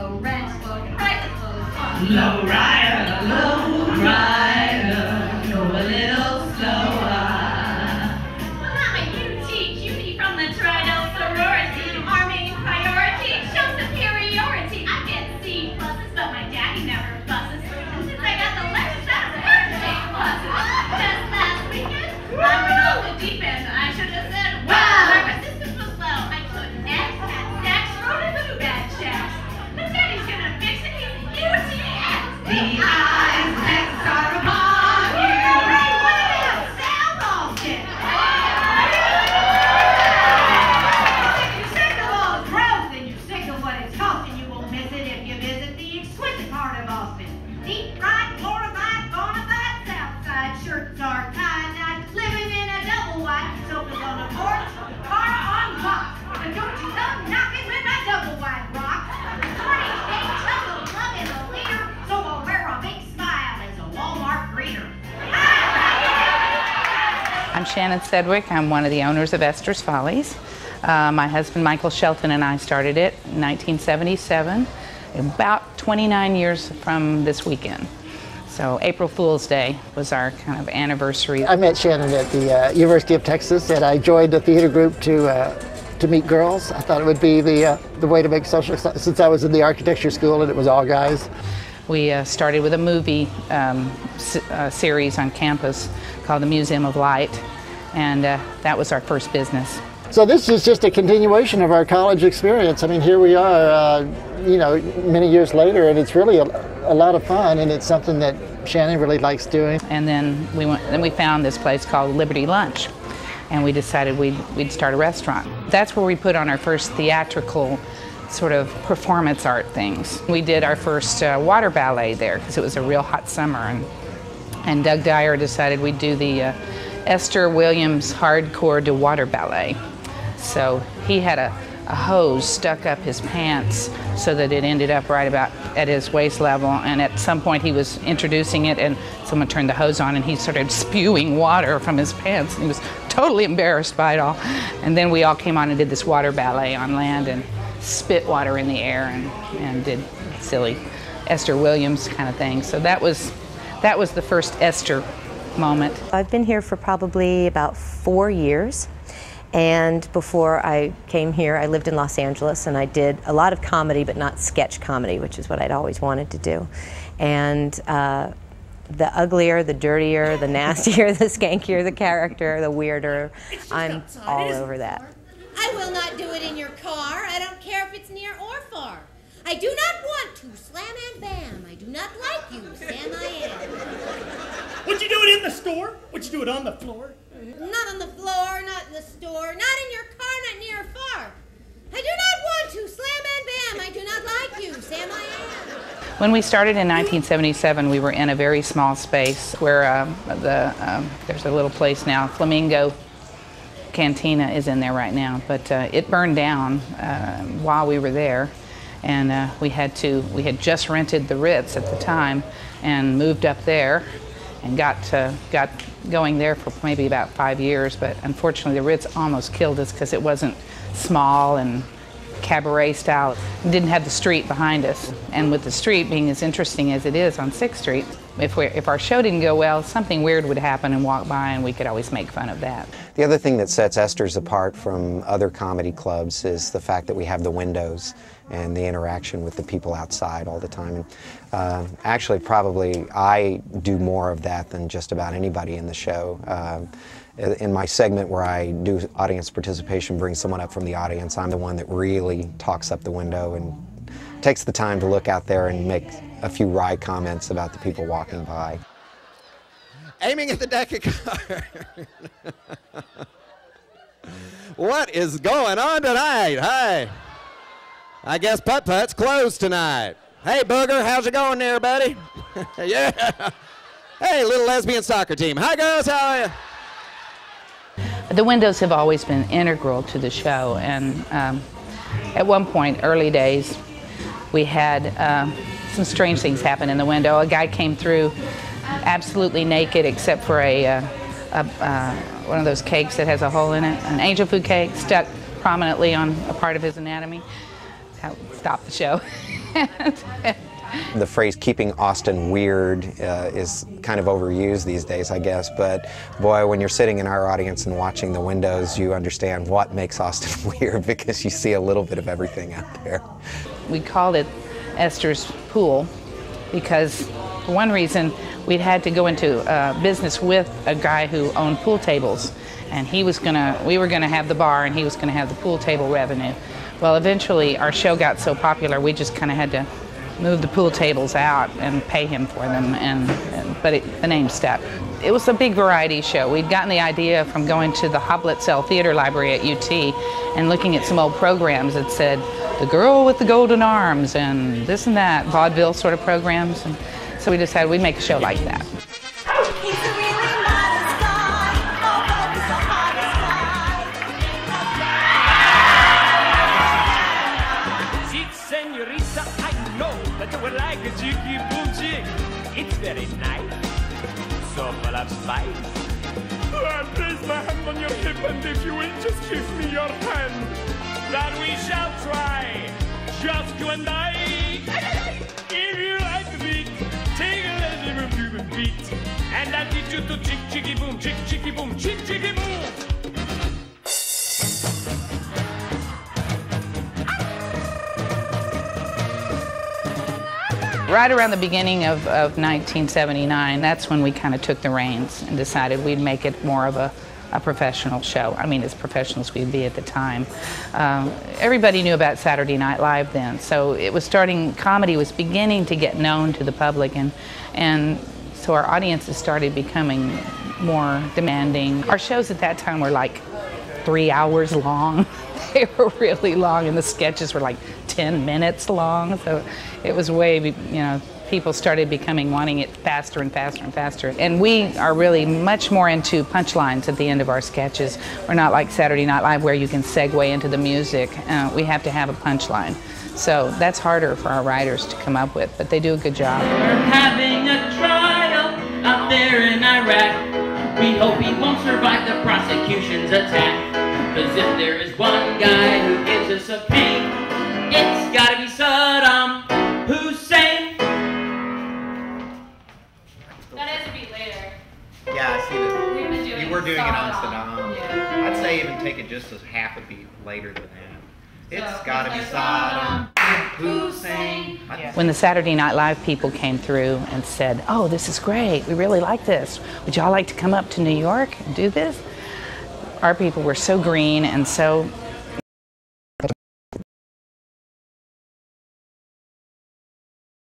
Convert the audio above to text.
low rent, low prices, low costs. Low rider, go a little slower. Well, I'm a UT cutie from the Tridel sorority. Army priority, show superiority. I get C pluses, but my daddy never fusses. And since I got the Lexus, that's perfect pluses. Just last weekend, I went off the deep end. I should have said, wow, my resistance was low. I took X, had sex, rode in the bad shacks. But daddy's gonna fix it, he's UTX. The eyes next are upon you. Hey, what the hell? Sound off, kid. You're sick of all the growth and you're sick of what it's costing. You won't miss it if you visit the exquisite heart of Austin. Deep fried, glorified, bonafide, Southside shirts are tie-dyed, living in a double wide, sofas on a porch, car on blocks. But don't you come knocking with my double wide rock. 20-day chunk of love is a leader, so I'll wear a big smile as a Walmart greeter. I'm Shannon Sedgwick. I'm one of the owners of ESTHER'S FOLLIES. My husband Michael Shelton and I started it in 1977, about 29 years from this weekend. So April Fool's Day was our kind of anniversary. I met Shannon at the University of Texas, and I joined the theater group to meet girls. I thought it would be the way to make social, since I was in the architecture school and it was all guys. We started with a movie series on campus called the Museum of Light, and that was our first business. So this is just a continuation of our college experience. I mean, here we are, you know, many years later, and it's really a lot of fun, and it's something that Shannon really likes doing. And then we found this place called Liberty Lunch, and we decided we'd start a restaurant. That's where we put on our first theatrical sort of performance art things. We did our first water ballet there because it was a real hot summer, and Doug Dyer decided we'd do the Esther Williams Hardcore to Water Ballet. So he had a hose stuck up his pants so that it ended up right about at his waist level, and at some point he was introducing it and someone turned the hose on and he started spewing water from his pants, and he was totally embarrassed by it all. And then we all came on and did this water ballet on land and spit water in the air and did silly Esther Williams kind of thing. So that was the first Esther moment. I've been here for probably about 4 years. And before I came here, I lived in Los Angeles, and I did a lot of comedy, but not sketch comedy, which is what I'd always wanted to do. And the uglier, the dirtier, the nastier, the skankier the character, the weirder, I'm all over that. I will not do it in your car. I don't care if it's near or far. I do not want to. Slam and bam. I do not like you. Sam I am. Would you do it in the store? Would you do it on the floor? Not on the floor, not in the store, not in your car, not near or far. I do not want to. Slam and bam. I do not like you. Sam I am. When we started in 1977, we were in a very small space where there's a little place now, Flamingo Cantina is in there right now, but it burned down while we were there, and we had just rented the Ritz at the time and moved up there and got going there for maybe about 5 years, but unfortunately the Ritz almost killed us because it wasn't small and cabaret style. It didn't have the street behind us, and with the street being as interesting as it is on 6th Street, if our show didn't go well, something weird would happen and walk by, and we could always make fun of that. The other thing that sets Esther's apart from other comedy clubs is the fact that we have the windows and the interaction with the people outside all the time. And, actually, probably I do more of that than just about anybody in the show. In my segment where I do audience participation, bring someone up from the audience, I'm the one that really talks up the window and takes the time to look out there and make a few wry comments about the people walking by. Aiming at the deck of cards. What is going on tonight? Hey, I guess putt-putt's closed tonight. Hey, Booger, how's it going there, buddy? Yeah. Hey, little lesbian soccer team. Hi, girls, how are you? The windows have always been integral to the show, and at one point, early days, we had some strange things happen in the window. A guy came through absolutely naked except for one of those cakes that has a hole in it, an angel food cake stuck prominently on a part of his anatomy. That stopped the show. The phrase keeping Austin weird is kind of overused these days, I guess, but boy, when you're sitting in our audience and watching the windows, you understand what makes Austin weird, because you see a little bit of everything out there. We called it Esther's Pool because, for one reason, we'd had to go into business with a guy who owned pool tables, and we were gonna have the bar and he was gonna have the pool table revenue. Well, eventually our show got so popular, we just kind of had to move the pool tables out and pay him for them, but the name stuck. It was a big variety show. We'd gotten the idea from going to the Hobblitzell Theater Library at UT and looking at some old programs that said, The Girl with the Golden Arms and this and that, vaudeville sort of programs. And so we decided we'd make a show like that. Like a cheeky boom chick, it's very nice, so full of spice. I place my hand on your hip, and if you will just give me your hand, that we shall try, just you and I. If you like the beat, take a little beat, and I'll teach you to chick chicky boom, chick chicky boom, chick chicky boom. Right around the beginning of 1979, that's when we kind of took the reins and decided we'd make it more of a professional show. I mean, as professional as we'd be at the time. Everybody knew about Saturday Night Live then, so it was comedy was beginning to get known to the public, and so our audiences started becoming more demanding. Our shows at that time were like 3 hours long. They were really long, and the sketches were like 10 minutes long, so it was people started wanting it faster and faster and faster. And we are really much more into punchlines at the end of our sketches. We're not like Saturday Night Live where you can segue into the music. We have to have a punchline. So that's harder for our writers to come up with, but they do a good job. We're having a trial out there in Iraq. We hope he won't survive the prosecution's attack. Cause if there is one guy who gives us a pain, it's gotta be Saddam Hussein. That has to be later. Yeah, I see that. We've been doing You were doing it on Saddam. Saddam. Yeah. I'd say even take it just as half a beat later than that. It's So, gotta be Saddam Hussein. When the Saturday Night Live people came through and said, oh, this is great, we really like this. Would y'all like to come up to New York and do this? Our people were so green and so